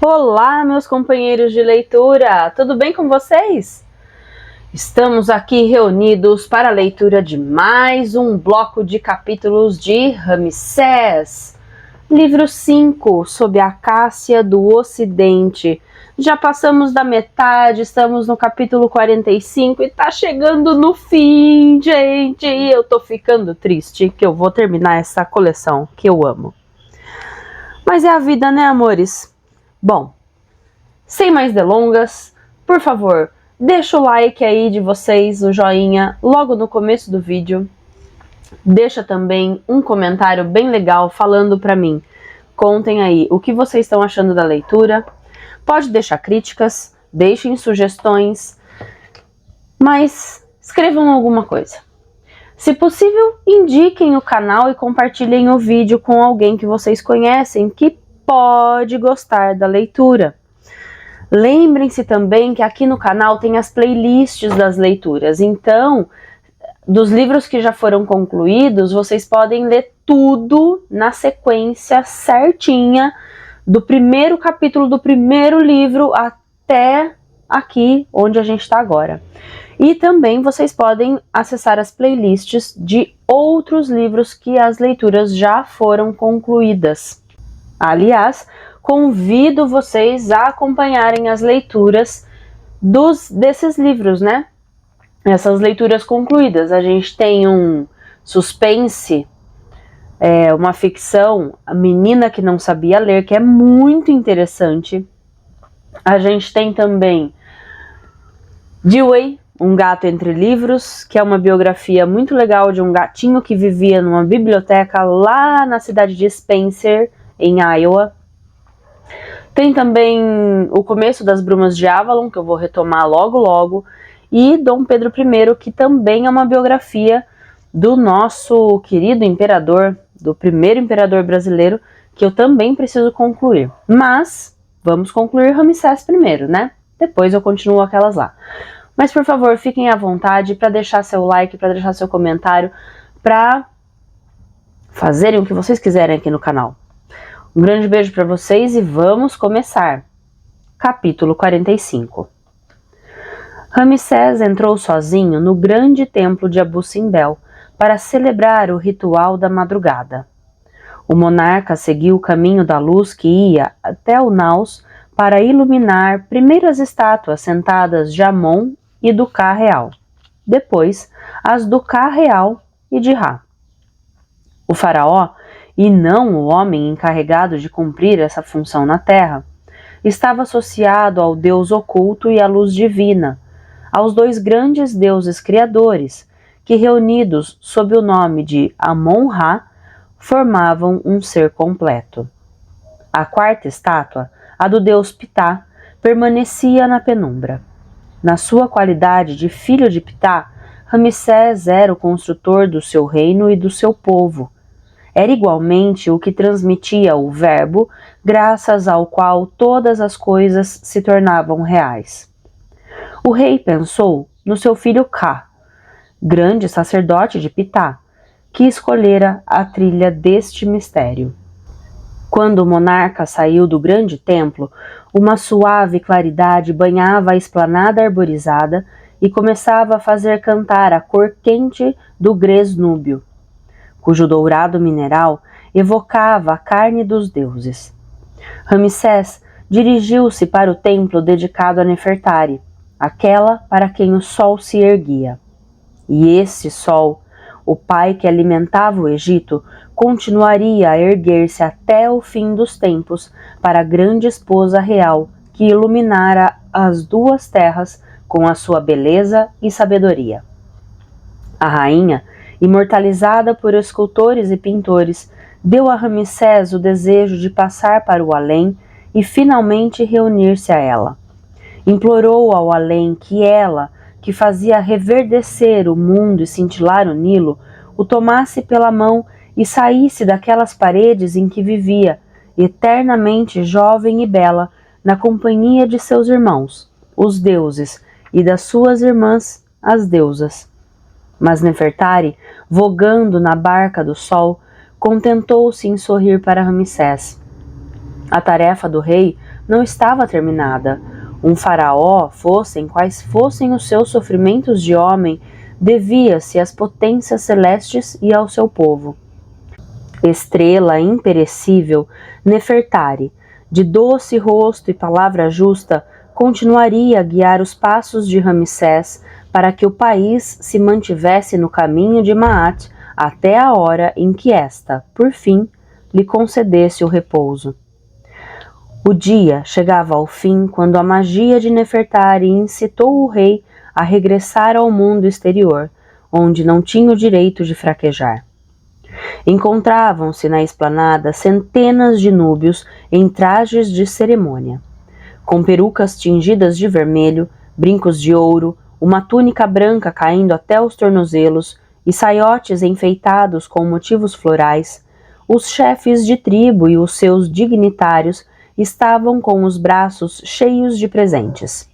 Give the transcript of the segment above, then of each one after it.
Olá, meus companheiros de leitura, tudo bem com vocês? Estamos aqui reunidos para a leitura de mais um bloco de capítulos de Ramsés, livro 5, Sob a Acácia do Ocidente. Já passamos da metade, estamos no capítulo 45 e tá chegando no fim, gente. E eu tô ficando triste que eu vou terminar essa coleção que eu amo. Mas é a vida, né, amores? Bom, sem mais delongas, por favor, deixa o like aí de vocês, o joinha, logo no começo do vídeo. Deixa também um comentário bem legal falando pra mim. Contem aí o que vocês estão achando da leitura. Pode deixar críticas, deixem sugestões, mas escrevam alguma coisa. Se possível, indiquem o canal e compartilhem o vídeo com alguém que vocês conhecem que pode gostar da leitura. Lembrem-se também que aqui no canal tem as playlists das leituras, então, dos livros que já foram concluídos, vocês podem ler tudo na sequência certinha, do primeiro capítulo do primeiro livro até aqui onde a gente está agora. E também vocês podem acessar as playlists de outros livros que as leituras já foram concluídas. Aliás, convido vocês a acompanharem as leituras desses livros, né? Essas leituras concluídas. A gente tem um suspense, uma ficção, A Menina que Não Sabia Ler, que é muito interessante. A gente tem também Dewey, Um Gato Entre Livros, que é uma biografia muito legal de um gatinho que vivia numa biblioteca lá na cidade de Spencer, em Iowa. Tem também O Começo das Brumas de Avalon, que eu vou retomar logo logo, e Dom Pedro I, que também é uma biografia do nosso querido imperador, do primeiro imperador brasileiro, que eu também preciso concluir. Mas vamos concluir Ramsés primeiro, né? Depois eu continuo aquelas lá. Mas por favor, fiquem à vontade para deixar seu like, para deixar seu comentário, para fazerem o que vocês quiserem aqui no canal. Um grande beijo para vocês e vamos começar. Capítulo 45. Ramsés entrou sozinho no grande templo de Abu Simbel para celebrar o ritual da madrugada. O monarca seguiu o caminho da luz que ia até o naus para iluminar primeiro as estátuas sentadas de Amon e do Ka real, depois as do Ka real e de Ra. O faraó, e não o homem encarregado de cumprir essa função na terra, estava associado ao Deus oculto e à luz divina, aos dois grandes deuses criadores, que reunidos sob o nome de Amon-Ra, formavam um ser completo. A quarta estátua, a do deus Ptah, permanecia na penumbra. Na sua qualidade de filho de Ptah, Ramsés era o construtor do seu reino e do seu povo. Era igualmente o que transmitia o verbo, graças ao qual todas as coisas se tornavam reais. O rei pensou no seu filho Ka, grande sacerdote de Ptah, que escolhera a trilha deste mistério. Quando o monarca saiu do grande templo, uma suave claridade banhava a esplanada arborizada e começava a fazer cantar a cor quente do grés núbio, cujo dourado mineral evocava a carne dos deuses. Ramsés dirigiu-se para o templo dedicado a Nefertari, aquela para quem o sol se erguia. E esse sol, o pai que alimentava o Egito, continuaria a erguer-se até o fim dos tempos para a grande esposa real que iluminara as duas terras com a sua beleza e sabedoria. A rainha, imortalizada por escultores e pintores, deu a Ramsés o desejo de passar para o além e finalmente reunir-se a ela. Implorou ao além que ela, que fazia reverdecer o mundo e cintilar o Nilo, o tomasse pela mão e saísse daquelas paredes em que vivia, eternamente jovem e bela, na companhia de seus irmãos, os deuses, e das suas irmãs, as deusas. Mas Nefertari, vogando na barca do sol, contentou-se em sorrir para Ramsés. A tarefa do rei não estava terminada. Um faraó, fossem quais fossem os seus sofrimentos de homem, devia-se às potências celestes e ao seu povo. Estrela imperecível, Nefertari, de doce rosto e palavra justa, continuaria a guiar os passos de Ramsés para que o país se mantivesse no caminho de Maat até a hora em que esta, por fim, lhe concedesse o repouso. O dia chegava ao fim quando a magia de Nefertari incitou o rei a regressar ao mundo exterior, onde não tinha o direito de fraquejar. Encontravam-se na esplanada centenas de núbios em trajes de cerimônia, com perucas tingidas de vermelho, brincos de ouro, uma túnica branca caindo até os tornozelos e saiotes enfeitados com motivos florais. Os chefes de tribo e os seus dignitários estavam com os braços cheios de presentes: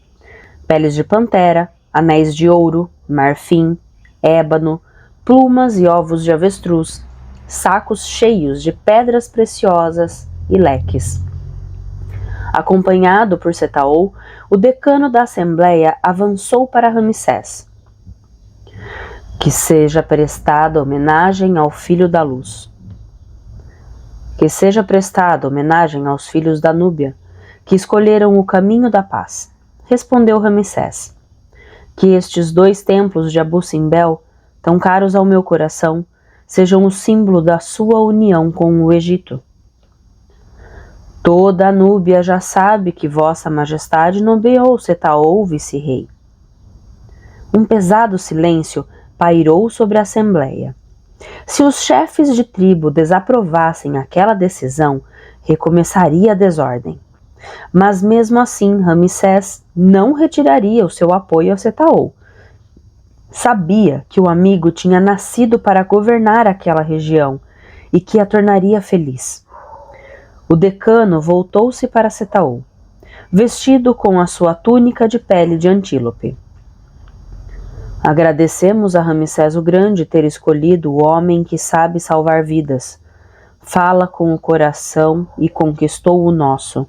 peles de pantera, anéis de ouro, marfim, ébano, plumas e ovos de avestruz, sacos cheios de pedras preciosas e leques. Acompanhado por Setaol, o decano da Assembleia avançou para Ramsés. Que seja prestada homenagem ao filho da luz. Que seja prestada homenagem aos filhos da Núbia, que escolheram o caminho da paz, respondeu Ramsés. Que estes 2 templos de Abu Simbel, tão caros ao meu coração, sejam o símbolo da sua união com o Egito. Toda a Núbia já sabe que Vossa Majestade nomeou Setaol vice-rei. Um pesado silêncio pairou sobre a Assembleia. Se os chefes de tribo desaprovassem aquela decisão, recomeçaria a desordem. Mas mesmo assim, Ramsés não retiraria o seu apoio a Setaol. Sabia que o amigo tinha nascido para governar aquela região e que a tornaria feliz. O decano voltou-se para Setaol, vestido com a sua túnica de pele de antílope. Agradecemos a Ramsés o Grande ter escolhido o homem que sabe salvar vidas. Fala com o coração e conquistou o nosso.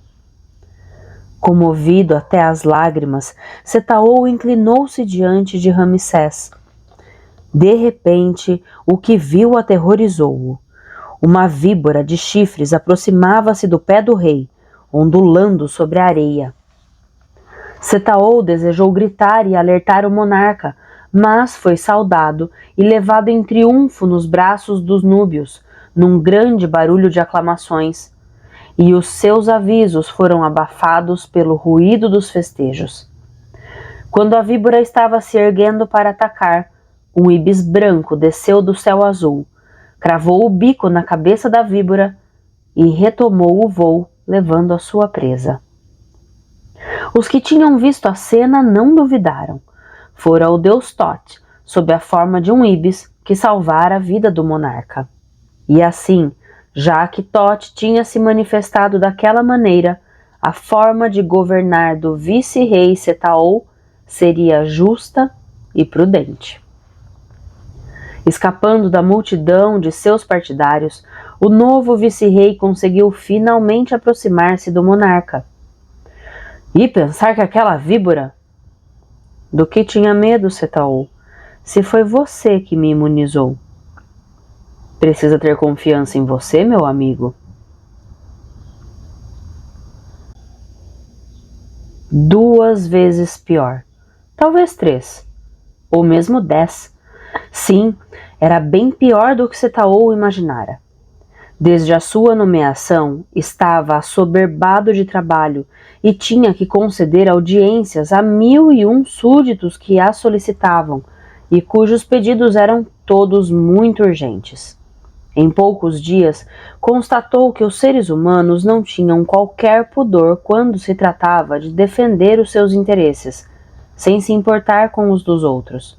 Comovido até as lágrimas, Setaol inclinou-se diante de Ramsés. De repente, o que viu aterrorizou-o. Uma víbora de chifres aproximava-se do pé do rei, ondulando sobre a areia. Setaol desejou gritar e alertar o monarca, mas foi saudado e levado em triunfo nos braços dos núbios, num grande barulho de aclamações, e os seus avisos foram abafados pelo ruído dos festejos. Quando a víbora estava se erguendo para atacar, um íbis branco desceu do céu azul, cravou o bico na cabeça da víbora e retomou o voo, levando a sua presa. Os que tinham visto a cena não duvidaram. Fora o deus Thoth, sob a forma de um íbis, que salvara a vida do monarca. E assim, já que Thoth tinha se manifestado daquela maneira, a forma de governar do vice-rei Setaol seria justa e prudente. Escapando da multidão de seus partidários, o novo vice-rei conseguiu finalmente aproximar-se do monarca. E pensar que aquela víbora... Do que tinha medo, Setaol? Se foi você que me imunizou. Precisa ter confiança em você, meu amigo. 2 vezes pior. Talvez 3. Ou mesmo 10. Sim, era bem pior do que Setaol imaginara. Desde a sua nomeação, estava assoberbado de trabalho e tinha que conceder audiências a 1001 súditos que a solicitavam e cujos pedidos eram todos muito urgentes. Em poucos dias, constatou que os seres humanos não tinham qualquer pudor quando se tratava de defender os seus interesses, sem se importar com os dos outros.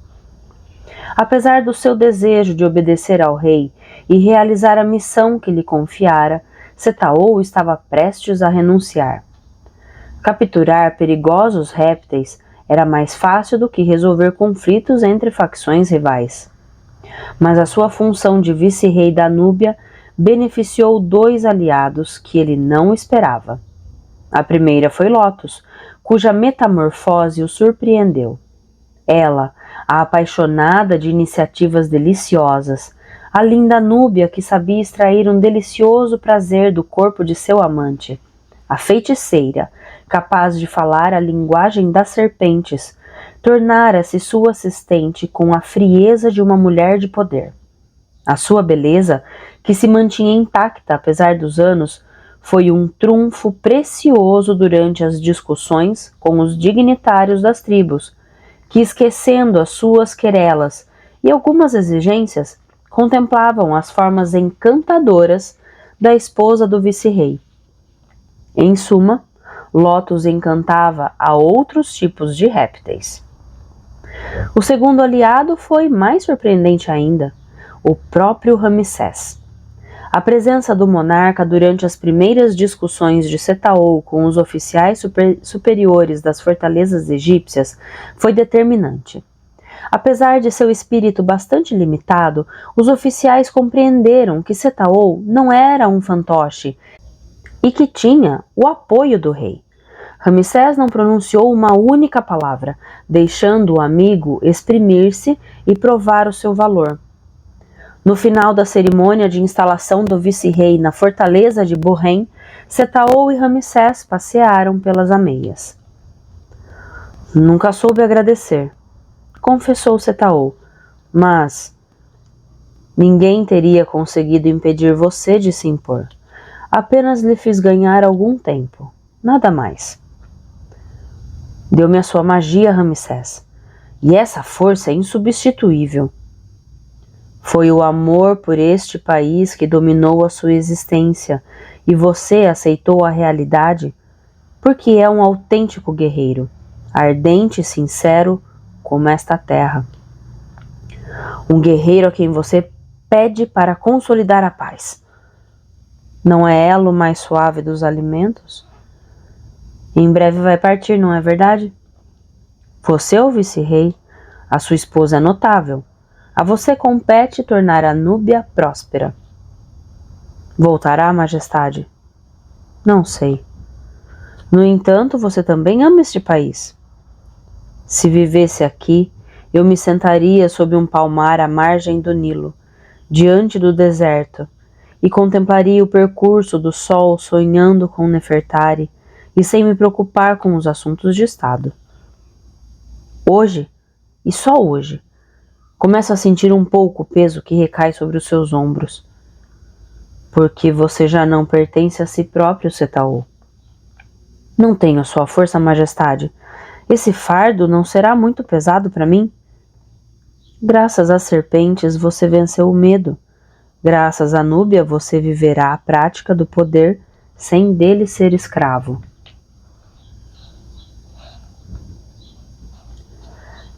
Apesar do seu desejo de obedecer ao rei e realizar a missão que lhe confiara, Setaol estava prestes a renunciar. Capturar perigosos répteis era mais fácil do que resolver conflitos entre facções rivais. Mas a sua função de vice-rei da Núbia beneficiou 2 aliados que ele não esperava. A primeira foi Lotus, cuja metamorfose o surpreendeu. Ela, a apaixonada de iniciativas deliciosas, a linda núbia que sabia extrair um delicioso prazer do corpo de seu amante, a feiticeira, capaz de falar a linguagem das serpentes, tornara-se sua assistente com a frieza de uma mulher de poder. A sua beleza, que se mantinha intacta apesar dos anos, foi um trunfo precioso durante as discussões com os dignitários das tribos, que, esquecendo as suas querelas e algumas exigências, contemplavam as formas encantadoras da esposa do vice-rei. Em suma, Lotus encantava a outros tipos de répteis. O segundo aliado foi mais surpreendente ainda, o próprio Ramsés. A presença do monarca durante as primeiras discussões de Setaou com os oficiais superiores das fortalezas egípcias foi determinante. Apesar de seu espírito bastante limitado, os oficiais compreenderam que Setaou não era um fantoche e que tinha o apoio do rei. Ramsés não pronunciou uma única palavra, deixando o amigo exprimir-se e provar o seu valor. No final da cerimônia de instalação do vice-rei na fortaleza de Borrém, Setaou e Ramsés passearam pelas ameias. Nunca soube agradecer, confessou Setaou, mas ninguém teria conseguido impedir você de se impor. Apenas lhe fiz ganhar algum tempo, nada mais. Deu-me a sua magia, Ramsés, e essa força é insubstituível. Foi o amor por este país que dominou a sua existência, e você aceitou a realidade porque é um autêntico guerreiro, ardente e sincero como esta terra. Um guerreiro a quem você pede para consolidar a paz. Não é ela o mais suave dos alimentos? Em breve vai partir, não é verdade? Você é o vice-rei, a sua esposa é notável. A você compete tornar a Núbia próspera. Voltará, majestade? Não sei. No entanto, você também ama este país. Se vivesse aqui, eu me sentaria sob um palmar à margem do Nilo, diante do deserto, e contemplaria o percurso do sol sonhando com Nefertari e sem me preocupar com os assuntos de Estado. Hoje, e só hoje, começo a sentir um pouco o peso que recai sobre os seus ombros, porque você já não pertence a si próprio, Setaou. Não tenho sua força, majestade. Esse fardo não será muito pesado para mim? Graças às serpentes você venceu o medo. Graças à Núbia você viverá a prática do poder sem dele ser escravo.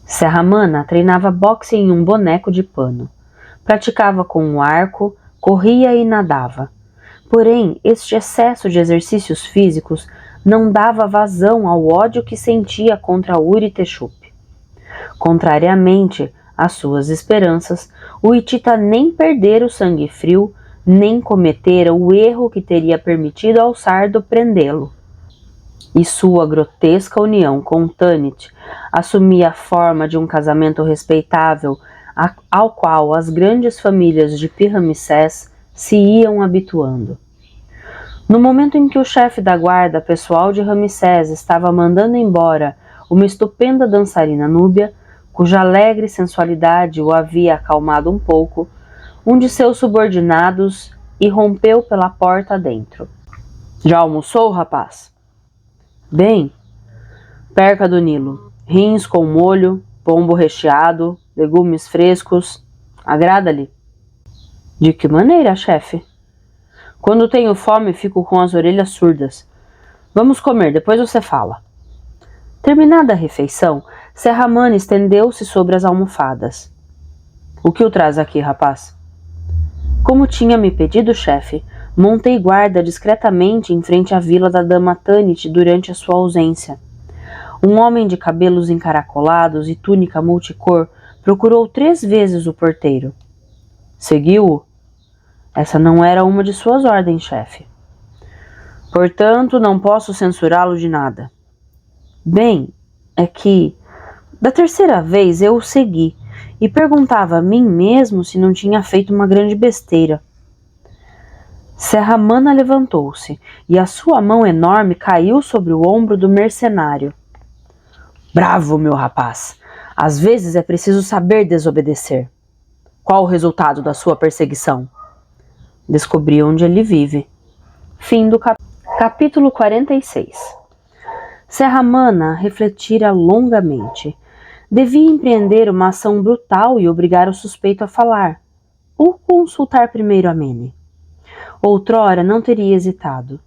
Serramana treinava boxe em um boneco de pano. Praticava com um arco, corria e nadava. Porém, este excesso de exercícios físicos não dava vazão ao ódio que sentia contra Uri Teshup. Contrariamente às suas esperanças, o hitita nem perdera o sangue frio, nem cometera o erro que teria permitido ao sardo prendê-lo. E sua grotesca união com Tanit assumia a forma de um casamento respeitável ao qual as grandes famílias de Pi-Ramsés se iam habituando. No momento em que o chefe da guarda pessoal de Ramsés estava mandando embora uma estupenda dançarina núbia, cuja alegre sensualidade o havia acalmado um pouco, um de seus subordinados irrompeu pela porta dentro. Já almoçou, rapaz? Bem, perca do Nilo, rins com molho, pombo recheado, legumes frescos. Agrada-lhe? De que maneira, chefe? Quando tenho fome, fico com as orelhas surdas. Vamos comer, depois você fala. Terminada a refeição, Serramana estendeu-se sobre as almofadas. O que o traz aqui, rapaz? Como tinha me pedido, chefe, montei guarda discretamente em frente à vila da dama Tanit durante a sua ausência. Um homem de cabelos encaracolados e túnica multicor procurou 3 vezes o porteiro. Seguiu-o? Essa não era uma de suas ordens, chefe. Portanto, não posso censurá-lo de nada. Bem, é que, da terceira vez eu o segui e perguntava a mim mesmo se não tinha feito uma grande besteira. Serra-Mana levantou-se e a sua mão enorme caiu sobre o ombro do mercenário. Bravo, meu rapaz! Às vezes é preciso saber desobedecer. Qual o resultado da sua perseguição? Descobri onde ele vive. Fim do capítulo 46. Serra-Mana refletira longamente. Devia empreender uma ação brutal e obrigar o suspeito a falar, ou consultar primeiro a Mene. Outrora não teria hesitado,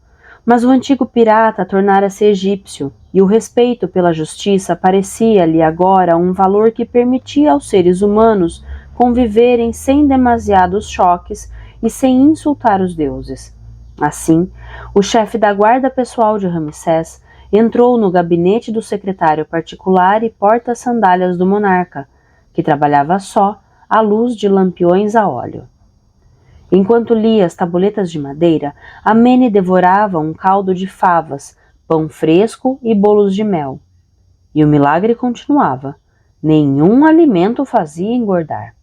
mas o antigo pirata tornara-se egípcio, e o respeito pela justiça parecia-lhe agora um valor que permitia aos seres humanos conviverem sem demasiados choques e sem insultar os deuses. Assim, o chefe da guarda pessoal de Ramsés entrou no gabinete do secretário particular e porta-sandálias do monarca, que trabalhava só, à luz de lampiões a óleo. Enquanto lia as tabuletas de madeira, a Mene devorava um caldo de favas, pão fresco e bolos de mel. E o milagre continuava. Nenhum alimento fazia engordar.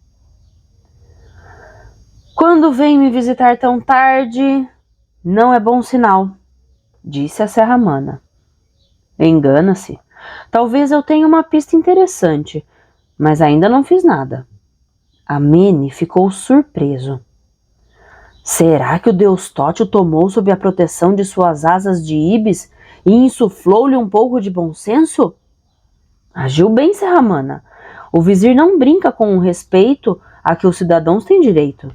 Quando vem me visitar tão tarde, não é bom sinal, disse a Serra-Mana. Engana-se. Talvez eu tenha uma pista interessante, mas ainda não fiz nada. A Mene ficou surpreso. Será que o deus Tote o tomou sob a proteção de suas asas de íbis e insuflou-lhe um pouco de bom senso? Agiu bem, Serra-Mana. O vizir não brinca com o respeito a que os cidadãos têm direito.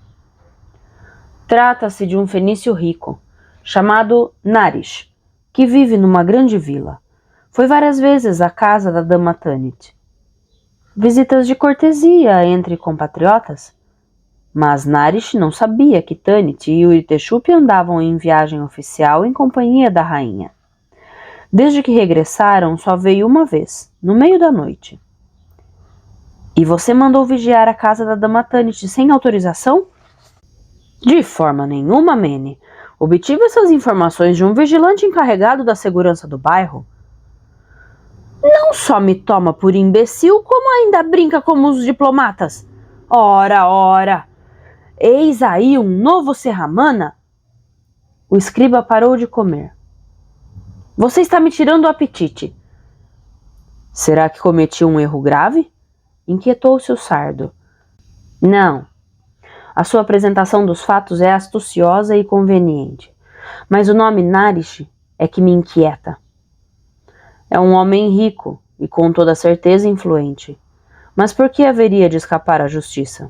Trata-se de um fenício rico, chamado Narish, que vive numa grande vila. Foi várias vezes à casa da dama Tanit. Visitas de cortesia entre compatriotas? Mas Narish não sabia que Tanit e Uritexupi andavam em viagem oficial em companhia da rainha. Desde que regressaram, só veio uma vez, no meio da noite. E você mandou vigiar a casa da dama Tanit sem autorização? De forma nenhuma, Mene. Obtive essas informações de um vigilante encarregado da segurança do bairro. Não só me toma por imbecil, como ainda brinca como os diplomatas. Ora, ora! Eis aí um novo Serra-Mana? O escriba parou de comer. Você está me tirando o apetite. Será que cometi um erro grave? Inquietou-se o sardo. Não. A sua apresentação dos fatos é astuciosa e conveniente. Mas o nome Narish é que me inquieta. É um homem rico e com toda certeza influente. Mas por que haveria de escapar à justiça?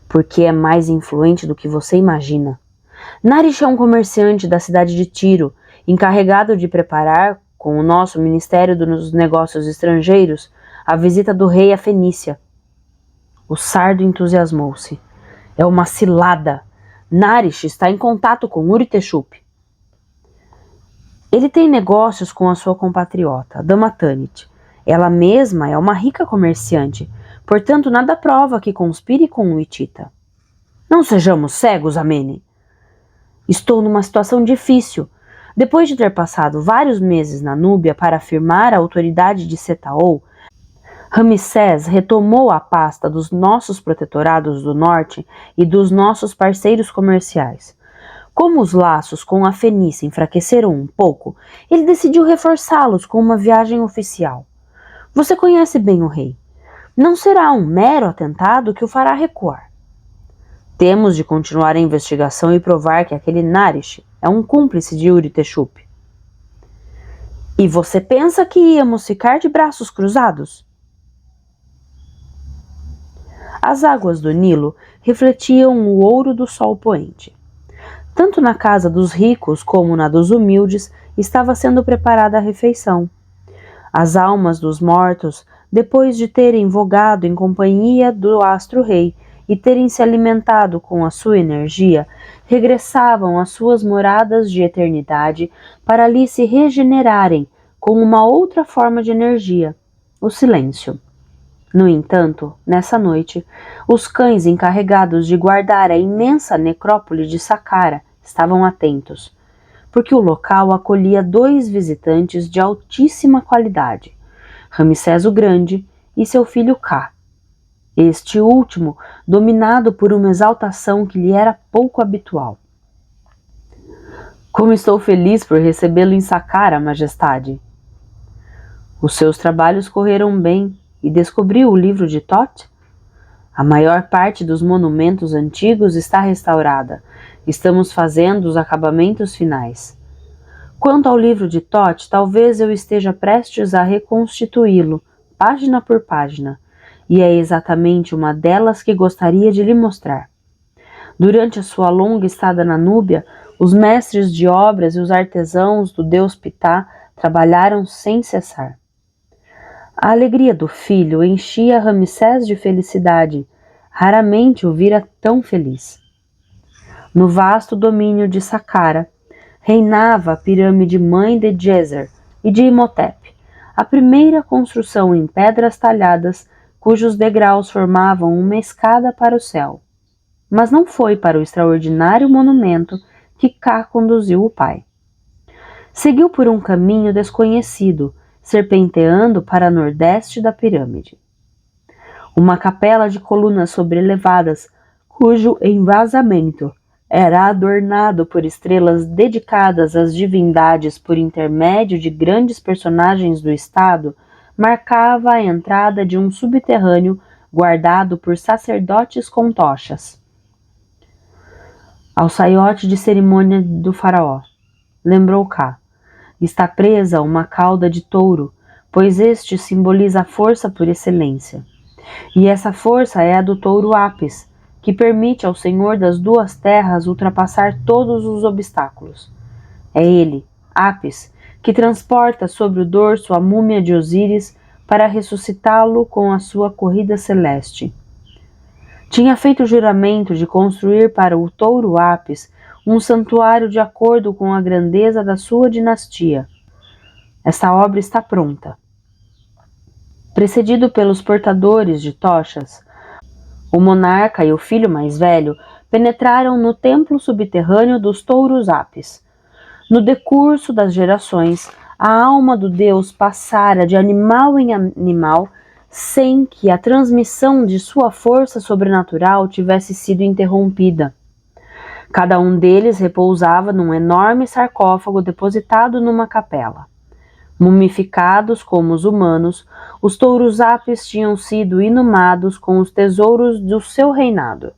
Porque é mais influente do que você imagina. Narish é um comerciante da cidade de Tiro, encarregado de preparar, com o nosso Ministério dos Negócios Estrangeiros, a visita do rei à Fenícia. O sardo entusiasmou-se. É uma cilada. Narish está em contato com Uritexupi. Ele tem negócios com a sua compatriota, a dama Tanit. Ela mesma é uma rica comerciante, portanto nada prova que conspire com o Hitita. Não sejamos cegos, Amene. Estou numa situação difícil. Depois de ter passado vários meses na Núbia para afirmar a autoridade de Setaol, Ramsés retomou a pasta dos nossos protetorados do norte e dos nossos parceiros comerciais. Como os laços com a Fenícia enfraqueceram um pouco, ele decidiu reforçá-los com uma viagem oficial. Você conhece bem o rei. Não será um mero atentado que o fará recuar. Temos de continuar a investigação e provar que aquele Narish é um cúmplice de Uritexupi. E você pensa que íamos ficar de braços cruzados? As águas do Nilo refletiam o ouro do sol poente. Tanto na casa dos ricos como na dos humildes estava sendo preparada a refeição. As almas dos mortos, depois de terem vogado em companhia do astro-rei e terem se alimentado com a sua energia, regressavam às suas moradas de eternidade para ali se regenerarem com uma outra forma de energia, o silêncio. No entanto, nessa noite, os cães encarregados de guardar a imensa necrópole de Saqqara estavam atentos. porque o local acolhia 2 visitantes de altíssima qualidade, Ramsés o Grande e seu filho Ka. Este último, dominado por uma exaltação que lhe era pouco habitual. Como estou feliz por recebê-lo em Saqqara, Majestade! Os seus trabalhos correram bem e descobriu o livro de Thoth? A maior parte dos monumentos antigos está restaurada. Estamos fazendo os acabamentos finais. Quanto ao livro de Thoth, talvez eu esteja prestes a reconstituí-lo, página por página, e é exatamente uma delas que gostaria de lhe mostrar. Durante a sua longa estada na Núbia, os mestres de obras e os artesãos do deus Ptah trabalharam sem cessar. A alegria do filho enchia Ramsés de felicidade. Raramente o vira tão feliz. No vasto domínio de Saqqara, reinava a pirâmide mãe de Djeser e de Imhotep, a primeira construção em pedras talhadas cujos degraus formavam uma escada para o céu. Mas não foi para o extraordinário monumento que Ka conduziu o pai. Seguiu por um caminho desconhecido, serpenteando para nordeste da pirâmide. Uma capela de colunas sobrelevadas, cujo envasamento era adornado por estrelas dedicadas às divindades por intermédio de grandes personagens do estado, marcava a entrada de um subterrâneo guardado por sacerdotes com tochas. Alçaiote de cerimônia do faraó, lembrou Ka. Está presa uma cauda de touro, pois este simboliza a força por excelência. E essa força é a do touro Apis, que permite ao Senhor das Duas Terras ultrapassar todos os obstáculos. É ele, Apis, que transporta sobre o dorso a múmia de Osíris para ressuscitá-lo com a sua corrida celeste. Tinha feito juramento de construir para o touro Apis um santuário de acordo com a grandeza da sua dinastia. Esta obra está pronta. Precedido pelos portadores de tochas, o monarca e o filho mais velho penetraram no templo subterrâneo dos touros Apis. No decurso das gerações, a alma do deus passara de animal em animal sem que a transmissão de sua força sobrenatural tivesse sido interrompida. Cada um deles repousava num enorme sarcófago depositado numa capela. Mumificados como os humanos, os touros Apis tinham sido inumados com os tesouros do seu reinado.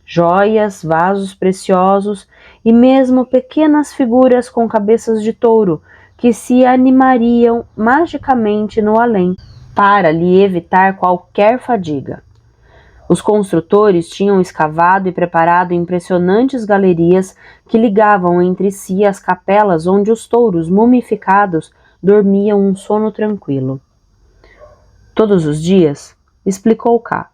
Joias, vasos preciosos e mesmo pequenas figuras com cabeças de touro que se animariam magicamente no além, para lhe evitar qualquer fadiga. Os construtores tinham escavado e preparado impressionantes galerias que ligavam entre si as capelas onde os touros mumificados dormiam um sono tranquilo. Todos os dias, explicou Ka,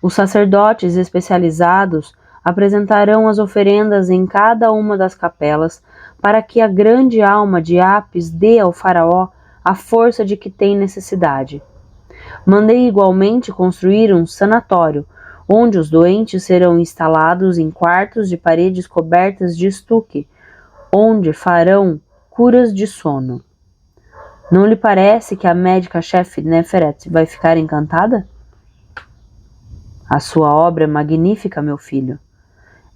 os sacerdotes especializados apresentarão as oferendas em cada uma das capelas para que a grande alma de Apis dê ao faraó a força de que tem necessidade. Mandei igualmente construir um sanatório, onde os doentes serão instalados em quartos de paredes cobertas de estuque, onde farão curas de sono. Não lhe parece que a médica-chefe Neferet vai ficar encantada? A sua obra é magnífica, meu filho.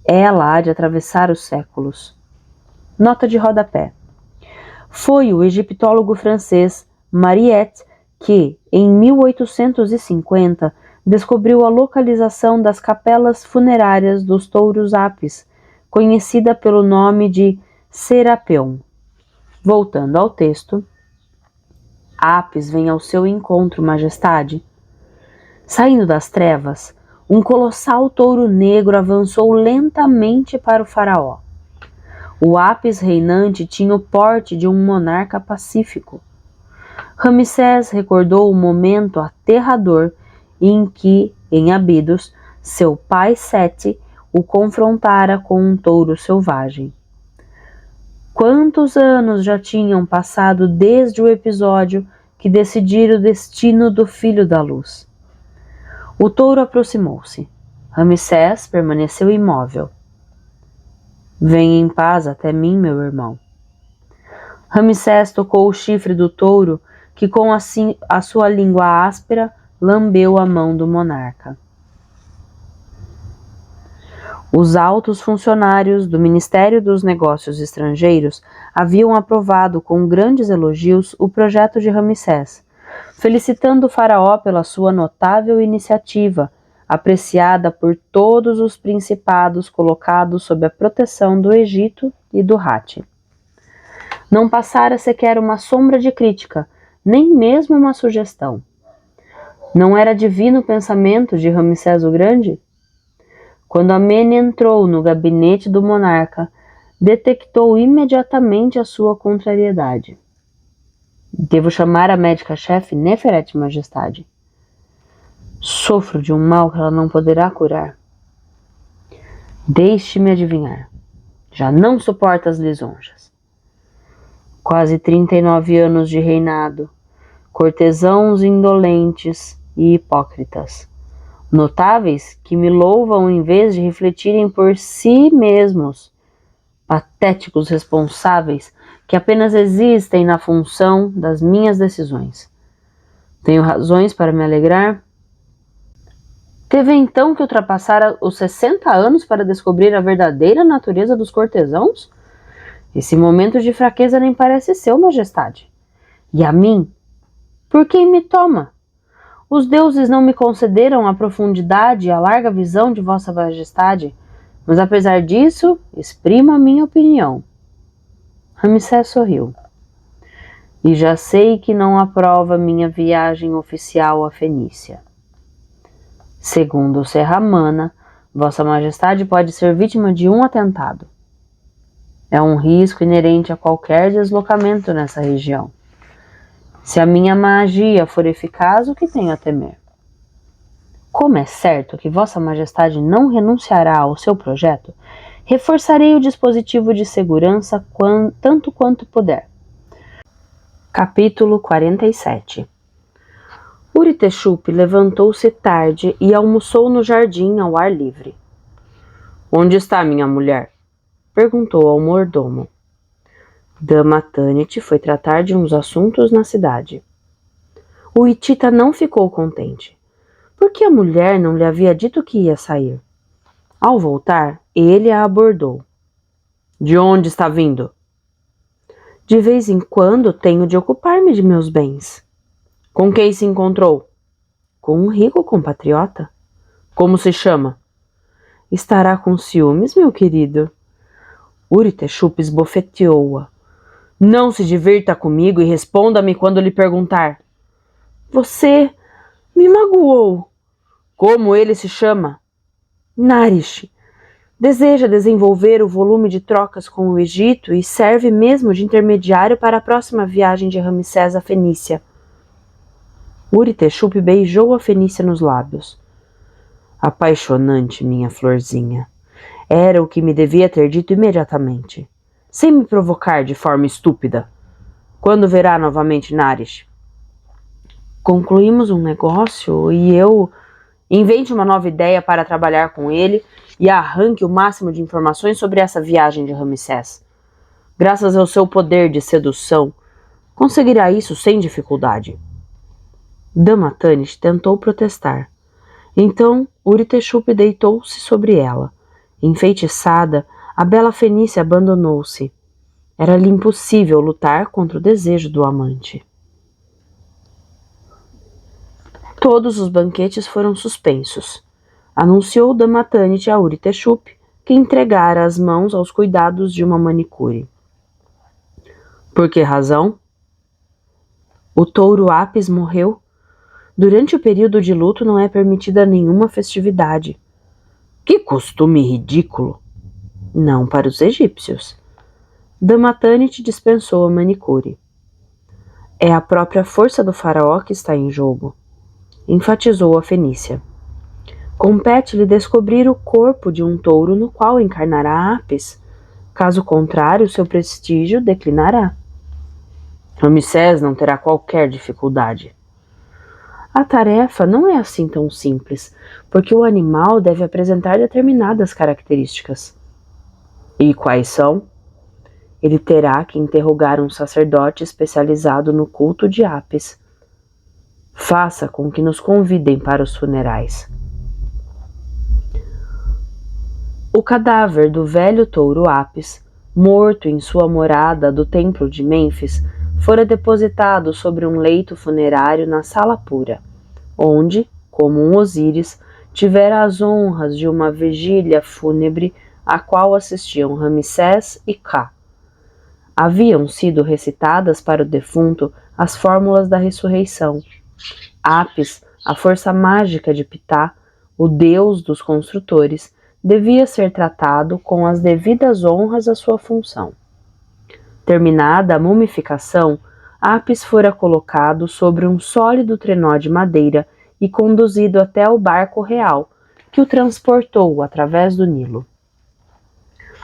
Ela há de atravessar os séculos. Nota de rodapé. Foi o egiptólogo francês Mariette que, em 1850, descobriu a localização das capelas funerárias dos touros Apis, conhecida pelo nome de Serapeum. Voltando ao texto, Apis vem ao seu encontro, majestade. Saindo das trevas, um colossal touro negro avançou lentamente para o faraó. O Apis reinante tinha o porte de um monarca pacífico. Ramsés recordou o momento aterrador em que, em Abidos, seu pai Seti o confrontara com um touro selvagem. Quantos anos já tinham passado desde o episódio que decidira o destino do filho da luz? O touro aproximou-se. Ramsés permaneceu imóvel. Venha em paz até mim, meu irmão. Ramsés tocou o chifre do touro, que com a sua língua áspera lambeu a mão do monarca. Os altos funcionários do Ministério dos Negócios Estrangeiros haviam aprovado com grandes elogios o projeto de Ramsés, felicitando o faraó pela sua notável iniciativa, apreciada por todos os principados colocados sob a proteção do Egito e do Hatti. Não passara sequer uma sombra de crítica, nem mesmo uma sugestão. Não era divino o pensamento de Ramsés o Grande? Quando Amene entrou no gabinete do monarca, detectou imediatamente a sua contrariedade. Devo chamar a médica-chefe Neferet, Majestade. Sofro de um mal que ela não poderá curar. Deixe-me adivinhar. Já não suporta as lisonjas. Quase 39 anos de reinado, cortesãos indolentes e hipócritas, notáveis que me louvam em vez de refletirem por si mesmos, patéticos responsáveis que apenas existem na função das minhas decisões. Tenho razões para me alegrar? Teve então que ultrapassar os 60 anos para descobrir a verdadeira natureza dos cortesãos? Esse momento de fraqueza nem parece seu, Majestade. E a mim? Por quem me toma? Os deuses não me concederam a profundidade e a larga visão de Vossa Majestade, mas apesar disso, exprimo a minha opinião. Ramsés sorriu. E já sei que não aprova minha viagem oficial à Fenícia. Segundo o Serramana, Vossa Majestade pode ser vítima de um atentado. É um risco inerente a qualquer deslocamento nessa região. Se a minha magia for eficaz, o que tenho a temer? Como é certo que Vossa Majestade não renunciará ao seu projeto, reforçarei o dispositivo de segurança tanto quanto puder. Capítulo 47. Uritexupi levantou-se tarde e almoçou no jardim ao ar livre. Onde está minha mulher? Perguntou ao mordomo. Dama Tanit foi tratar de uns assuntos na cidade. O hitita não ficou contente. Por que a mulher não lhe havia dito que ia sair? Ao voltar, ele a abordou. De onde está vindo? De vez em quando tenho de ocupar-me de meus bens. Com quem se encontrou? Com um rico compatriota. Como se chama? Estará com ciúmes, meu querido? Uritexupi esbofeteou-a. Não se divirta comigo e responda-me quando lhe perguntar. Você me magoou. Como ele se chama? Narish. Deseja desenvolver o volume de trocas com o Egito e serve mesmo de intermediário para a próxima viagem de Ramsés à Fenícia. Uritexupi beijou a Fenícia nos lábios. Apaixonante, minha florzinha. Era o que me devia ter dito imediatamente, sem me provocar de forma estúpida. Quando verá novamente Narish? Concluímos um negócio e eu... Invente uma nova ideia para trabalhar com ele e arranque o máximo de informações sobre essa viagem de Ramsés. Graças ao seu poder de sedução, conseguirá isso sem dificuldade. Dama Tanit tentou protestar. Então Uritexupi deitou-se sobre ela. Enfeitiçada, a bela Fenícia abandonou-se. Era-lhe impossível lutar contra o desejo do amante. Todos os banquetes foram suspensos. Anunciou Dama Tanit a Uritexupi, que entregara as mãos aos cuidados de uma manicure. Por que razão? O touro Apis morreu. Durante o período de luto não é permitida nenhuma festividade. Que costume ridículo! Não para os egípcios. Dama Tanit dispensou a manicure. É a própria força do faraó que está em jogo, enfatizou a Fenícia. Compete-lhe descobrir o corpo de um touro no qual encarnará Apis. Caso contrário, seu prestígio declinará. Ramsés não terá qualquer dificuldade. A tarefa não é assim tão simples, porque o animal deve apresentar determinadas características. E quais são? Ele terá que interrogar um sacerdote especializado no culto de Apis. Faça com que nos convidem para os funerais. O cadáver do velho touro Apis, morto em sua morada do templo de Mênfis, fora depositado sobre um leito funerário na Sala Pura, onde, como um Osíris, tivera as honras de uma vigília fúnebre a qual assistiam Ramsés e Ka. Haviam sido recitadas para o defunto as fórmulas da ressurreição. Apis, a força mágica de Ptah, o deus dos construtores, devia ser tratado com as devidas honras à sua função. Terminada a mumificação, Apis fora colocado sobre um sólido trenó de madeira e conduzido até o barco real, que o transportou através do Nilo.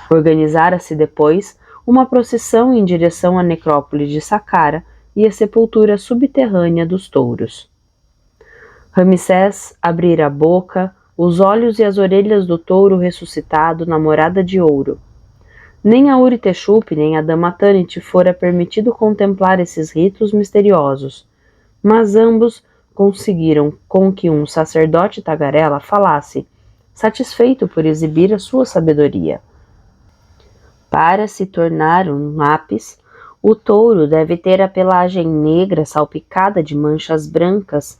Organizara-se depois uma procissão em direção à necrópole de Saqqara e à sepultura subterrânea dos touros. Ramsés abrira a boca, os olhos e as orelhas do touro ressuscitado na morada de ouro. Nem a Uritexup nem a Dama Tanit fora permitido contemplar esses ritos misteriosos, mas ambos conseguiram com que um sacerdote tagarela falasse, satisfeito por exibir a sua sabedoria. Para se tornar um Apis, o touro deve ter a pelagem negra salpicada de manchas brancas,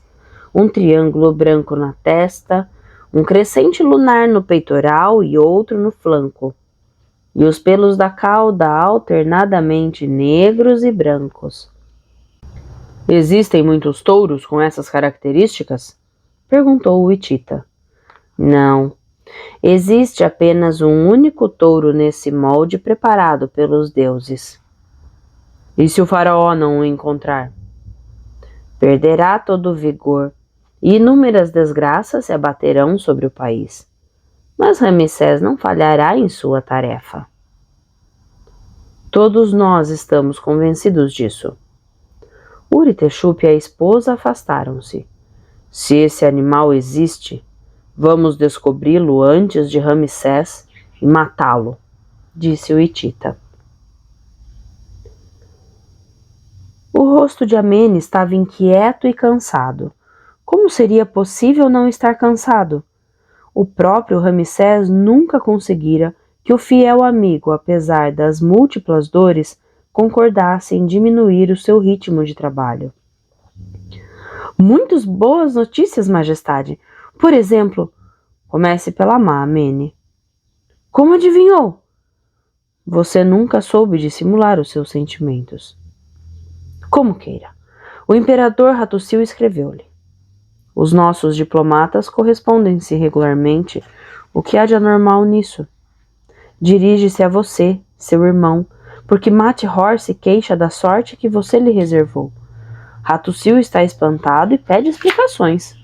um triângulo branco na testa, um crescente lunar no peitoral e outro no flanco, e os pelos da cauda alternadamente negros e brancos. Existem muitos touros com essas características? Perguntou o Hitita. Não. Existe apenas um único touro nesse molde preparado pelos deuses. E se o faraó não o encontrar? Perderá todo o vigor, e inúmeras desgraças se abaterão sobre o país. Mas Ramsés não falhará em sua tarefa. Todos nós estamos convencidos disso. Uritexup e a esposa afastaram-se. Se esse animal existe, vamos descobri-lo antes de Ramsés e matá-lo, disse o Hitita. O rosto de Amene estava inquieto e cansado. Como seria possível não estar cansado? O próprio Ramsés nunca conseguira que o fiel amigo, apesar das múltiplas dores, concordasse em diminuir o seu ritmo de trabalho. Muitas boas notícias, Majestade. Por exemplo, comece pela má, Amene. Como adivinhou? Você nunca soube dissimular os seus sentimentos. Como queira. O imperador Hattusil escreveu-lhe. Os nossos diplomatas correspondem-se regularmente. O que há de anormal nisso? Dirige-se a você, seu irmão, porque Mathi-Hor se queixa da sorte que você lhe reservou. Hattusil está espantado e pede explicações.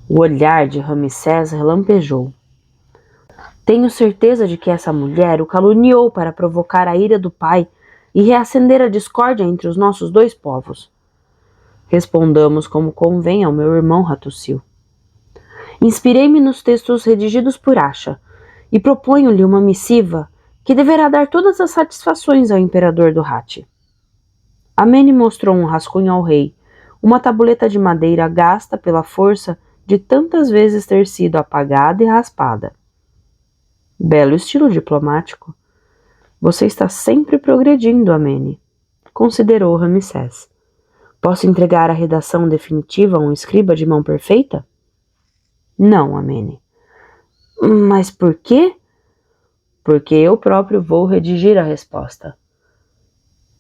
O olhar de Ramsés relampejou. Tenho certeza de que essa mulher o caluniou para provocar a ira do pai e reacender a discórdia entre os nossos dois povos. Respondamos como convém ao meu irmão Hattusil. Inspirei-me nos textos redigidos por Asha e proponho-lhe uma missiva que deverá dar todas as satisfações ao imperador do Hatti. Amene mostrou um rascunho ao rei, uma tabuleta de madeira gasta pela força de tantas vezes ter sido apagada e raspada. Belo estilo diplomático. Você está sempre progredindo, Amene, considerou Ramsés. Posso entregar a redação definitiva a um escriba de mão perfeita? Não, Amene. Mas por quê? Porque eu próprio vou redigir a resposta.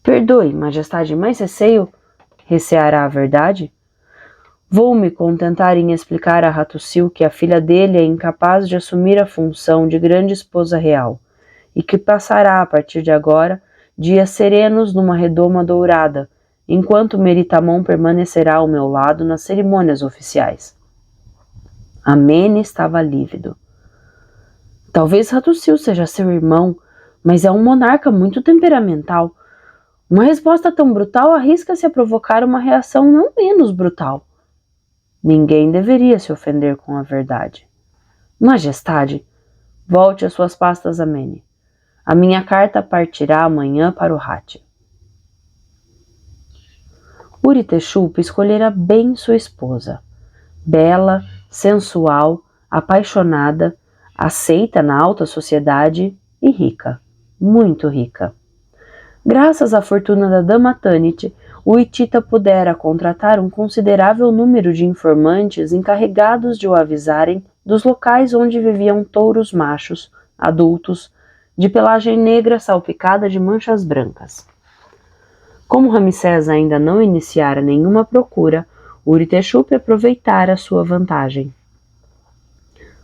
Perdoe, Majestade, mas receará a verdade? Vou me contentar em explicar a Hattusil que a filha dele é incapaz de assumir a função de grande esposa real, e que passará, a partir de agora, dias serenos numa redoma dourada, enquanto Meritamon permanecerá ao meu lado nas cerimônias oficiais. Amene estava lívido. Talvez Hattusil seja seu irmão, mas é um monarca muito temperamental. Uma resposta tão brutal arrisca-se a provocar uma reação não menos brutal. Ninguém deveria se ofender com a verdade. Majestade, volte às suas pastas, Amene. A minha carta partirá amanhã para o Hatia. Uritexup escolhera bem sua esposa. Bela, sensual, apaixonada, aceita na alta sociedade e rica, muito rica. Graças à fortuna da dama Tanit, o Hitita pudera contratar um considerável número de informantes encarregados de o avisarem dos locais onde viviam touros machos, adultos, de pelagem negra salpicada de manchas brancas. Como Ramsés ainda não iniciara nenhuma procura, Uritexup aproveitara sua vantagem.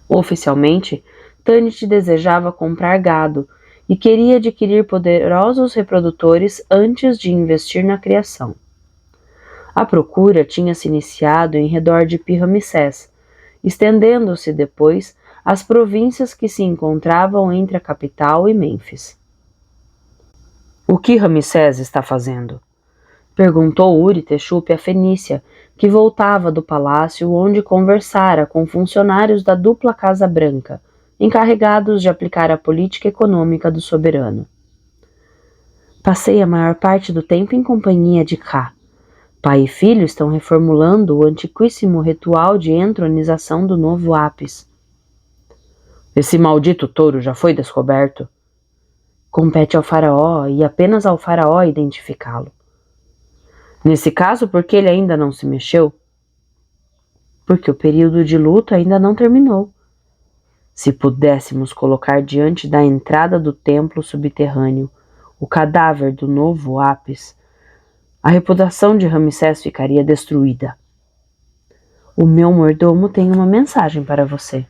Oficialmente, Tanit desejava comprar gado e queria adquirir poderosos reprodutores antes de investir na criação. A procura tinha se iniciado em redor de Pi-Ramsés, estendendo-se depois às províncias que se encontravam entre a capital e Mênfis. O que Ramsés está fazendo? Perguntou Uritexup a Fenícia, que voltava do palácio onde conversara com funcionários da dupla Casa Branca, encarregados de aplicar a política econômica do soberano. Passei a maior parte do tempo em companhia de Ka. Pai e filho estão reformulando o antiquíssimo ritual de entronização do novo Apis. Esse maldito touro já foi descoberto? Compete ao faraó e apenas ao faraó identificá-lo. Nesse caso, por que ele ainda não se mexeu? Porque o período de luto ainda não terminou. Se pudéssemos colocar diante da entrada do templo subterrâneo o cadáver do novo Apis, a reputação de Ramsés ficaria destruída. O meu mordomo tem uma mensagem para você.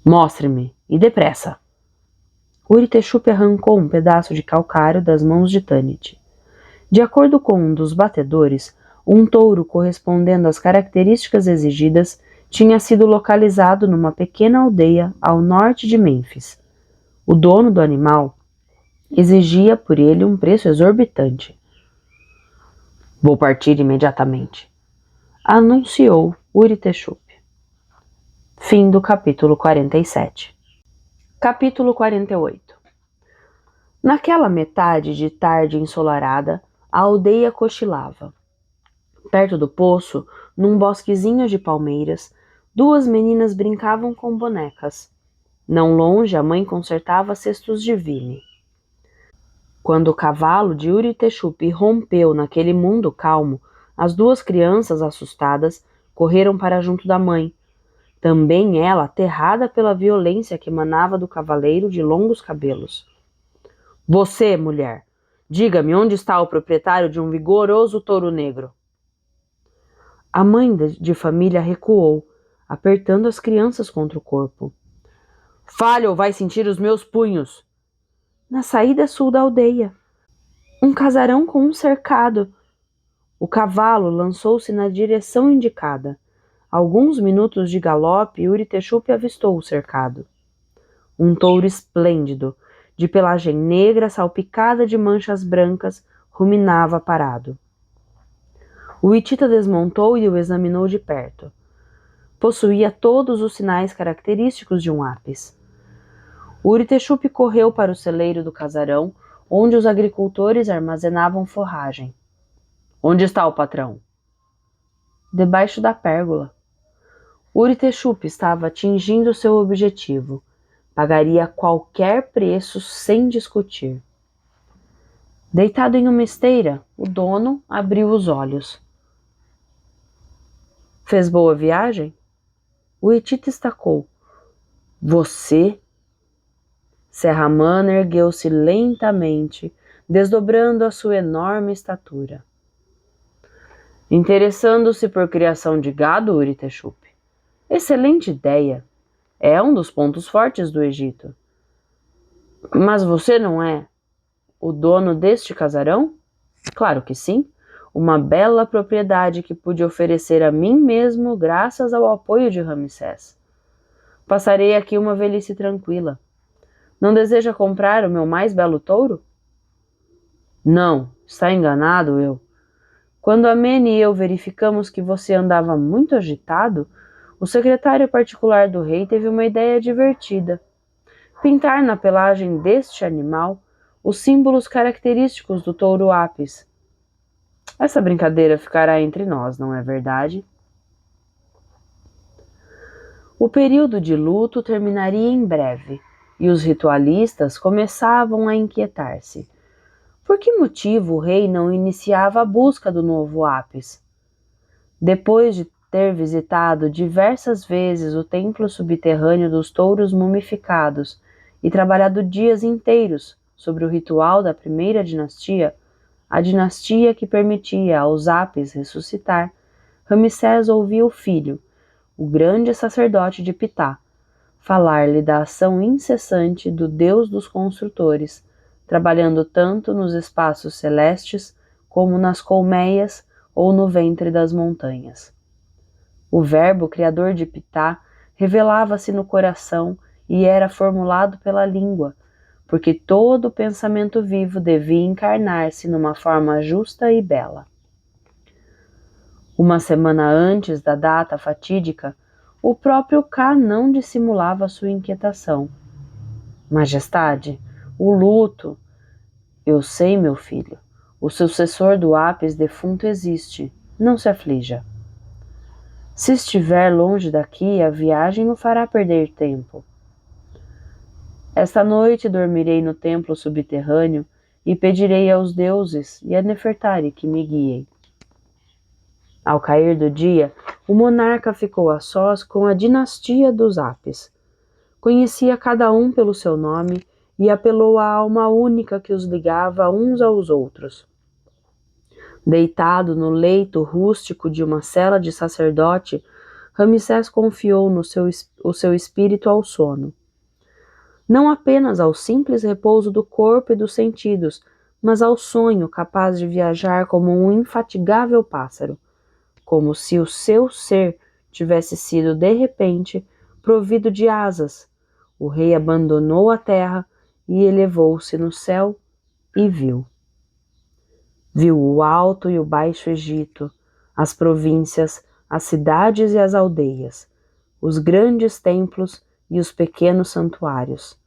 Mostre-me, e depressa. Uritexup arrancou um pedaço de calcário das mãos de Tanit. De acordo com um dos batedores, um touro correspondendo às características exigidas tinha sido localizado numa pequena aldeia ao norte de Mênfis. O dono do animal exigia por ele um preço exorbitante. Vou partir imediatamente, anunciou Uritexup. Fim do capítulo 47. Capítulo 48. Naquela metade de tarde ensolarada, a aldeia cochilava. Perto do poço, num bosquezinho de palmeiras, duas meninas brincavam com bonecas. Não longe, a mãe consertava cestos de vime. Quando o cavalo de Uritexup rompeu naquele mundo calmo, as duas crianças, assustadas, correram para junto da mãe. Também ela, aterrada pela violência que emanava do cavaleiro de longos cabelos. Você, mulher, diga-me onde está o proprietário de um vigoroso touro negro. A mãe de família recuou, apertando as crianças contra o corpo. Fale ou vai sentir os meus punhos. Na saída sul da aldeia. Um casarão com um cercado. O cavalo lançou-se na direção indicada. Alguns minutos de galope, Uritexup avistou o cercado. Um touro esplêndido, de pelagem negra salpicada de manchas brancas, ruminava parado. O Hitita desmontou e o examinou de perto. Possuía todos os sinais característicos de um Apis. Uritexup correu para o celeiro do casarão, onde os agricultores armazenavam forragem. Onde está o patrão? Debaixo da pérgola. Uritexup estava atingindo seu objetivo. Pagaria qualquer preço sem discutir. Deitado em uma esteira, o dono abriu os olhos. Fez boa viagem? O Hitita estacou. Você? Serraman ergueu-se lentamente, desdobrando a sua enorme estatura. Interessando-se por criação de gado, Uritexup. Excelente ideia. É um dos pontos fortes do Egito. Mas você não é o dono deste casarão? Claro que sim. Uma bela propriedade que pude oferecer a mim mesmo graças ao apoio de Ramsés. Passarei aqui uma velhice tranquila. Não deseja comprar o meu mais belo touro? Não, está enganado, eu. Quando Amene e eu verificamos que você andava muito agitado, o secretário particular do rei teve uma ideia divertida. pintar na pelagem deste animal os símbolos característicos do touro Apis. Essa brincadeira ficará entre nós, não é verdade? O período de luto terminaria em breve, e os ritualistas começavam a inquietar-se. Por que motivo o rei não iniciava a busca do novo Apis? Depois de ter visitado diversas vezes o templo subterrâneo dos touros mumificados e trabalhado dias inteiros sobre o ritual da primeira dinastia, a dinastia que permitia aos Apis ressuscitar, Ramsés ouviu o filho, o grande sacerdote de Ptah, falar-lhe da ação incessante do Deus dos construtores, trabalhando tanto nos espaços celestes como nas colmeias ou no ventre das montanhas. O verbo criador de Ptah revelava-se no coração e era formulado pela língua, porque todo pensamento vivo devia encarnar-se numa forma justa e bela. Uma semana antes da data fatídica, o próprio Ka não dissimulava sua inquietação. Majestade, o luto. Eu sei, meu filho. O sucessor do Apis defunto existe. Não se aflija. Se estiver longe daqui, a viagem o fará perder tempo. Esta noite dormirei no templo subterrâneo e pedirei aos deuses e a Nefertari que me guiem. Ao cair do dia, o monarca ficou a sós com a dinastia dos Apis. Conhecia cada um pelo seu nome e apelou à alma única que os ligava uns aos outros. Deitado no leito rústico de uma cela de sacerdote, Ramsés confiou o seu espírito ao sono. Não apenas ao simples repouso do corpo e dos sentidos, mas ao sonho capaz de viajar como um infatigável pássaro, como se o seu ser tivesse sido, de repente, provido de asas. O rei abandonou a terra e elevou-se no céu e viu. Viu o Alto e o Baixo Egito, as províncias, as cidades e as aldeias, os grandes templos e os pequenos santuários,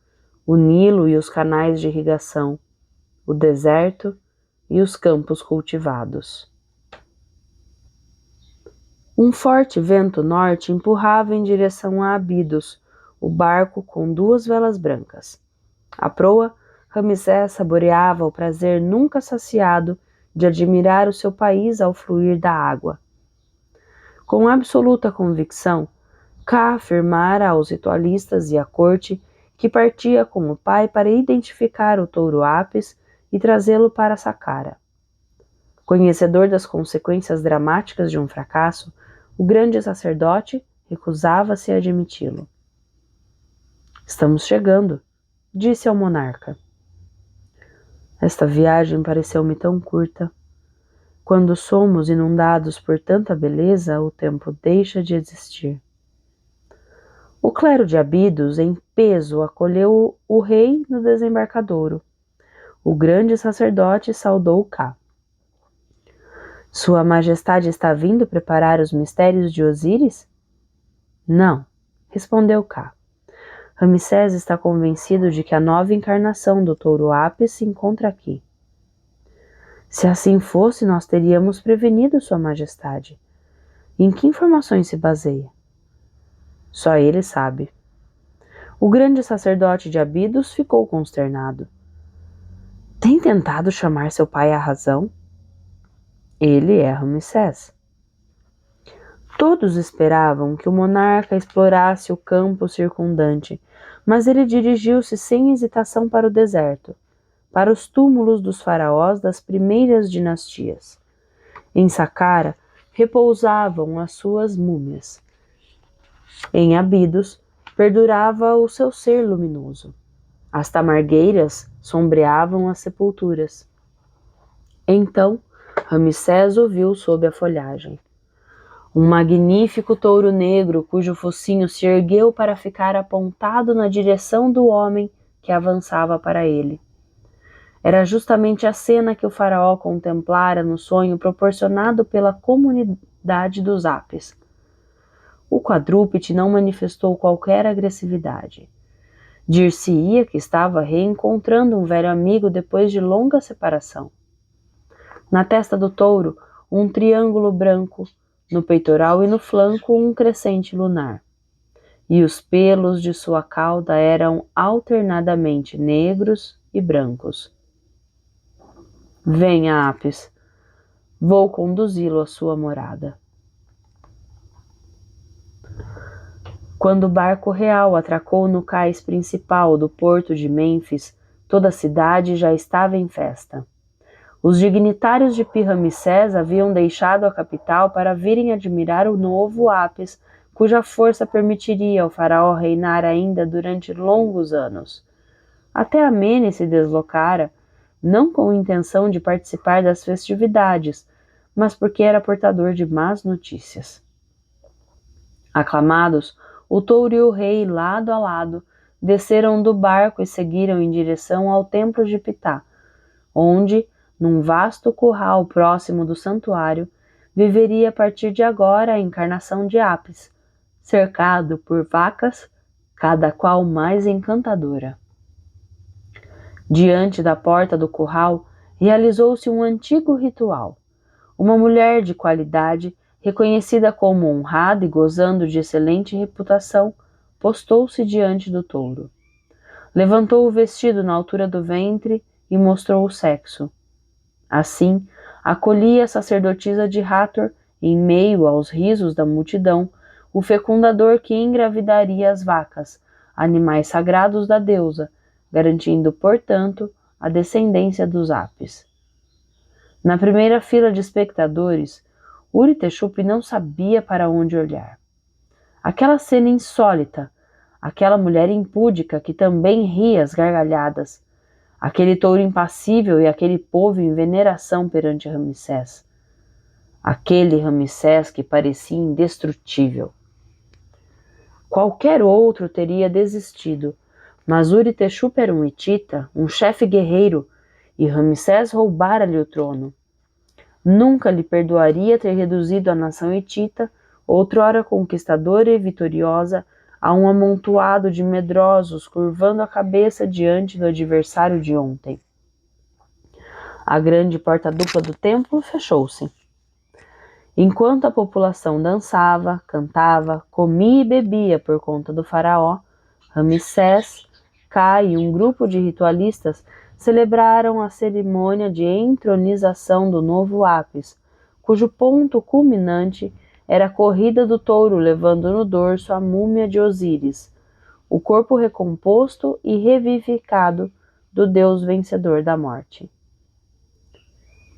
o Nilo e os canais de irrigação, o deserto e os campos cultivados. Um forte vento norte empurrava em direção a Abidos, o barco com 2 velas brancas. À proa, Ramsés saboreava o prazer nunca saciado de admirar o seu país ao fluir da água. Com absoluta convicção, Ka afirmara aos ritualistas e à corte que partia com o pai para identificar o touro Apis e trazê-lo para Saqqara. Conhecedor das consequências dramáticas de um fracasso, o grande sacerdote recusava-se a admiti-lo. Estamos chegando, disse ao monarca. Esta viagem pareceu-me tão curta. Quando somos inundados por tanta beleza, o tempo deixa de existir. O clero de Abidos, em peso, acolheu o rei no desembarcadouro. O grande sacerdote saudou Ka. Sua Majestade está vindo preparar os mistérios de Osíris? Não, respondeu Ka. Ramsés está convencido de que a nova encarnação do touro Apis se encontra aqui. Se assim fosse, nós teríamos prevenido Sua Majestade. Em que informações se baseia? Só ele sabe. O grande sacerdote de Abidos ficou consternado. Tem tentado chamar seu pai à razão? Ele é Ramsés. Todos esperavam que o monarca explorasse o campo circundante, mas ele dirigiu-se sem hesitação para o deserto, para os túmulos dos faraós das primeiras dinastias. Em Saqqara repousavam as suas múmias. Em Abidos perdurava o seu ser luminoso. As tamargueiras sombreavam as sepulturas. Então Ramsés ouviu sob a folhagem. Um magnífico touro negro, cujo focinho se ergueu para ficar apontado na direção do homem que avançava para ele. Era justamente a cena que o faraó contemplara no sonho proporcionado pela comunidade dos Apis. O quadrúpede não manifestou qualquer agressividade. Dir-se-ia que estava reencontrando um velho amigo depois de longa separação. Na testa do touro, um triângulo branco, no peitoral e no flanco um crescente lunar. E os pelos de sua cauda eram alternadamente negros e brancos. Venha, Apis, vou conduzi-lo à sua morada. Quando o barco real atracou no cais principal do porto de Mênfis, toda a cidade já estava em festa. Os dignitários de Pi-Ramsés haviam deixado a capital para virem admirar o novo Apis, cuja força permitiria ao faraó reinar ainda durante longos anos. Até Amene se deslocara, não com intenção de participar das festividades, mas porque era portador de más notícias. Aclamados, o touro e o rei, lado a lado, desceram do barco e seguiram em direção ao templo de Ptah, onde, num vasto curral próximo do santuário, viveria a partir de agora a encarnação de Apis, cercado por vacas, cada qual mais encantadora. Diante da porta do curral, realizou-se um antigo ritual. Uma mulher de qualidade, reconhecida como honrada e gozando de excelente reputação, postou-se diante do touro. Levantou o vestido na altura do ventre e mostrou o sexo. Assim, acolhia a sacerdotisa de Hathor, em meio aos risos da multidão, o fecundador que engravidaria as vacas, animais sagrados da deusa, garantindo, portanto, a descendência dos Apis. Na primeira fila de espectadores, Uri-Teshup não sabia para onde olhar. Aquela cena insólita, aquela mulher impúdica que também ria às gargalhadas, aquele touro impassível e aquele povo em veneração perante Ramsés. Aquele Ramsés que parecia indestrutível. Qualquer outro teria desistido, mas Uri-Teshup era um hitita, um chefe guerreiro, e Ramsés roubara-lhe o trono. Nunca lhe perdoaria ter reduzido a nação hitita, outrora conquistadora e vitoriosa, a um amontoado de medrosos curvando a cabeça diante do adversário de ontem. A grande porta dupla do templo fechou-se. Enquanto a população dançava, cantava, comia e bebia por conta do faraó, Ramsés, Ka e um grupo de ritualistas celebraram a cerimônia de entronização do novo Apis, cujo ponto culminante era a corrida do touro levando no dorso a múmia de Osíris, o corpo recomposto e revivificado do deus vencedor da morte.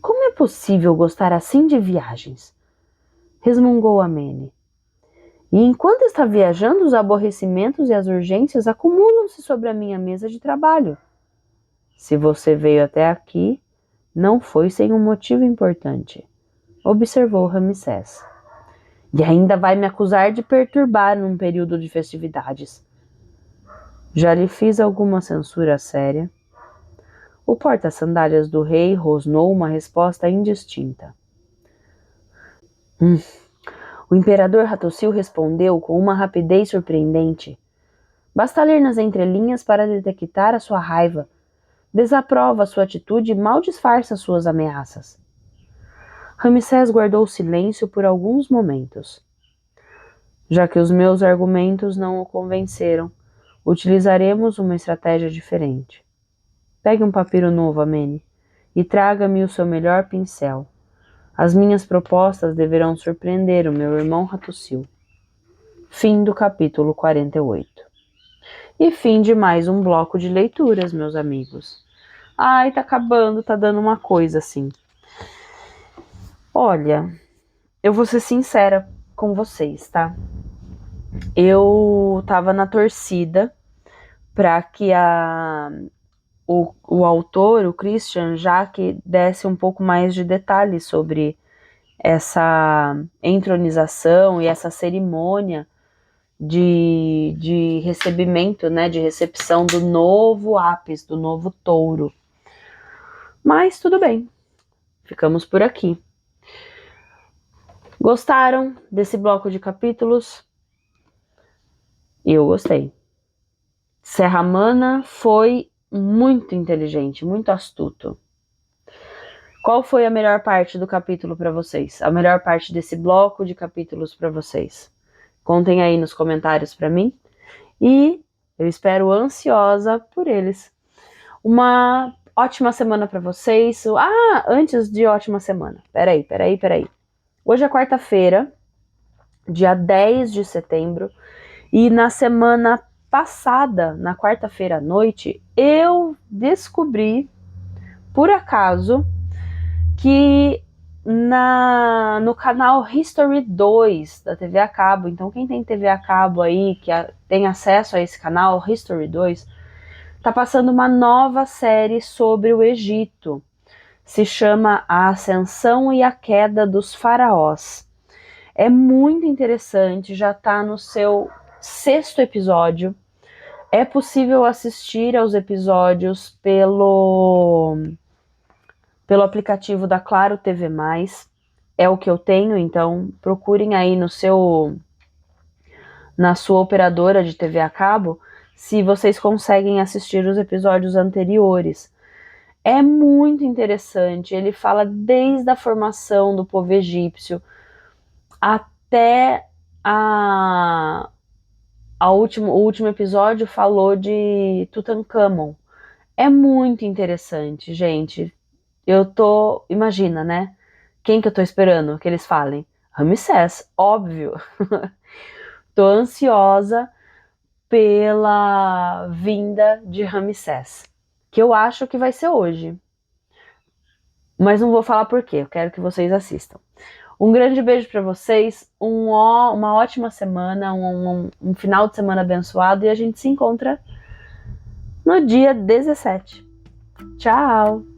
Como é possível gostar assim de viagens? Resmungou Amene. E enquanto está viajando, os aborrecimentos e as urgências acumulam-se sobre a minha mesa de trabalho. Se você veio até aqui, não foi sem um motivo importante, observou Ramsés. E ainda vai me acusar de perturbar num período de festividades. Já lhe fiz alguma censura séria? O porta-sandálias do rei rosnou uma resposta indistinta. O imperador Hattusili respondeu com uma rapidez surpreendente. Basta ler nas entrelinhas para detectar a sua raiva. Desaprova a sua atitude e mal disfarça suas ameaças. Ramsés guardou silêncio por alguns momentos. Já que os meus argumentos não o convenceram, utilizaremos uma estratégia diferente. Pegue um papiro novo, Amene, e traga-me o seu melhor pincel. As minhas propostas deverão surpreender o meu irmão Hattusili. Fim do capítulo 48. E fim de mais um bloco de leituras, meus amigos. Ai, tá acabando, tá dando uma coisa assim. Olha, eu vou ser sincera com vocês, tá? Eu tava na torcida para que o autor, o Christian Jaque, desse um pouco mais de detalhes sobre essa entronização e essa cerimônia de recebimento, né, de recepção do novo Apis, do novo touro. Mas tudo bem, ficamos por aqui. Gostaram desse bloco de capítulos? Eu gostei. Serramana foi muito inteligente, muito astuto. Qual foi a melhor parte do capítulo para vocês? A melhor parte desse bloco de capítulos para vocês? Contem aí nos comentários para mim. E eu espero ansiosa por eles. Uma ótima semana para vocês. Antes de ótima semana. Peraí. Hoje é quarta-feira, dia 10 de setembro. E na semana passada, na quarta-feira à noite, eu descobri, por acaso, que no canal History 2 da TV a cabo, então quem tem TV a cabo aí, que tem acesso a esse canal History 2, tá passando uma nova série sobre o Egito. Se chama A Ascensão e a Queda dos Faraós. É muito interessante, já tá no seu 6º episódio. É possível assistir aos episódios pelo aplicativo da Claro TV+. É o que eu tenho, então procurem aí na sua operadora de TV a cabo se vocês conseguem assistir os episódios anteriores. É muito interessante, ele fala desde a formação do povo egípcio até o último episódio falou de Tutankhamon. É muito interessante, gente. Imagina, né? Quem que eu tô esperando que eles falem? Ramsés, óbvio. Tô ansiosa pela vinda de Ramsés, que eu acho que vai ser hoje. Mas não vou falar por quê, eu quero que vocês assistam. Um grande beijo para vocês, uma ótima semana, um final de semana abençoado e a gente se encontra no dia 17. Tchau!